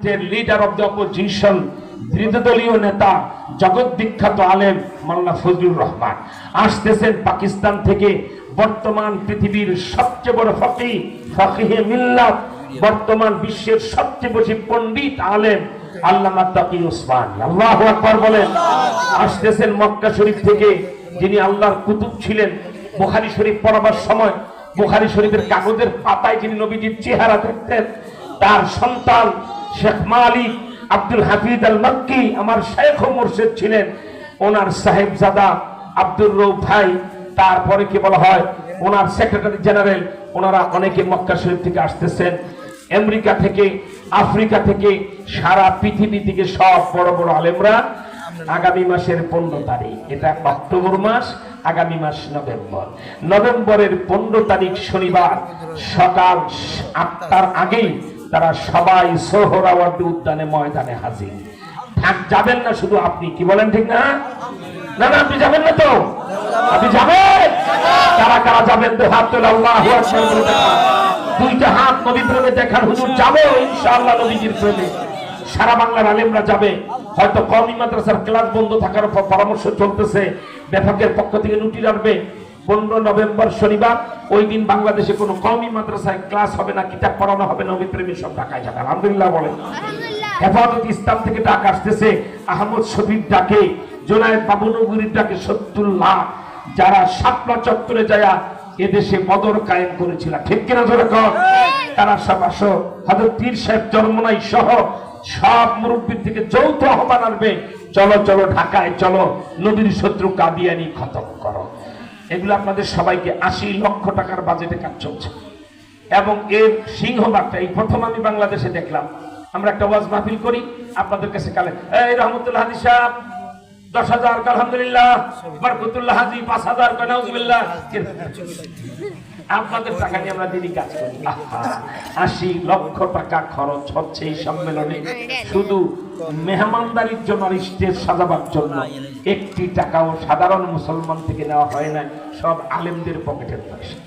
পার্লামেন্টের leader of the opposition, বিরোধী দলীয় নেতা, জগৎ বিখ্যাত আলেম মাওলানা ফজলুর রহমান আসতেছেন পাকিস্তান থেকে। বর্তমান পৃথিবীর সবচেয়ে বড় ফকিহে মিল্লাত, বর্তমান বিশ্বের সবচেয়ে বেশি পণ্ডিত আলেম আল্লামা তাকি উসমানী, আল্লাহু আকবার বলেন। আসতেছেন মক্কা শরীফ থেকে, যিনি আল্লাহর কুতুব ছিলেন। বুখারী শরীফ পড়াবার সময় বুখারী শরীফের কাগজের পাতায় যিনি নবীজির চেহারা দেখতেন, তার সন্তান শেখ মালিক আব্দুল হাফিজ আল মক্কি আমার শেখ ও মুর্শিদ ছিলেন। ওনার সাহেবজাদা আব্দুর রউফ ভাই, তারপরে কি বলা হয় ওনার সেক্রেটারি জেনারেল, ওনারা অনেকে মক্কা শরীফ থেকে আসতেছেন। আমেরিকা থেকে, আফ্রিকা থেকে, সারা পৃথিবী থেকে সব বড় বড় আলেমরা আগামী মাসের 15 তারিখ, এটা অক্টোবর মাস, আগামী মাস নভেম্বর, নভেম্বরের 15 তারিখ শনিবার সকাল 8টার আগেই তারা সবাই সোহরাওয়ার্দী উদ্যানে ময়দানে হাজির। যাবেন না শুধু আপনি, কি বলেন ঠিক না? না না, আপনি যাবেন না তো? আপনি যাবেন? কারা কারা যাবেন? তো হাত তোলা, আল্লাহু আকবার। দুইটা হাত নবী প্রেমে দেখার, হুজুর যাবো ইনশাআল্লাহ নবীজির প্রেমে। সারা বাংলার আলেমরা যাবে। হয়তো কওমি মাদ্রাসার ক্লাস বন্ধ থাকার পরামর্শ চলতেছে, বিভাগের পক্ষ থেকে নোটিশ আসবে 15 নভেম্বর শনিবার। ওই দিন বাংলাদেশে কোনো কওমি মাদ্রাসায় ক্লাস হবে না, কিতাব পড়ানো হবে না, নবী প্রেমী সব ঢাকায় যাবে। আলহামদুলিল্লাহ বলেন। হেফাজত ইসলাম থেকে ডাক আসতেছে, আহমদ শফির ডাকে, জোনায়েদ বাবুনগরীর ডাকে 70 লাখ যারা শাপলা চত্বরে যায় এদেশে বদর কায়েম করেছিল, ঠিক কিনা জোরে কর, তারা সব আসো। হযরত পীর সাহেব জন্মনাই সহ সব মুরব্বীর থেকে যৌথ আহ্বান আসবে, চলো চলো ঢাকায় চলো, নবীর শত্রু কাদিয়ানি খতম করো। এগুলো আপনাদের সবাইকে 80 লক্ষ টাকার বাজেটে কাজ চলছে। এবং এর সিংহভাগটা এই প্রথম আমি বাংলাদেশে দেখলাম। আমরা একটা ওয়াজ মাহফিল করি, আপনাদের কাছে কালে এই রহমতুল্লাহ হাজি সাহেব 10,000, আলহামদুলিল্লাহ, বরকতুল্লাহ হাজি 5,000, নাউজুবিল্লাহ। আপনাদের টাকা নিয়ে আমরা দিনই কাজ করি। 80 লক্ষ টাকা খরচ হচ্ছে এই সম্মেলনে, শুধু মেহমানদারির জন্য আর স্টেজ সাজাবার জন্য। 1টি টাকাও সাধারণ মুসলমান থেকে নেওয়া হয় না, সব আলেমদের পকেটের পয়সা।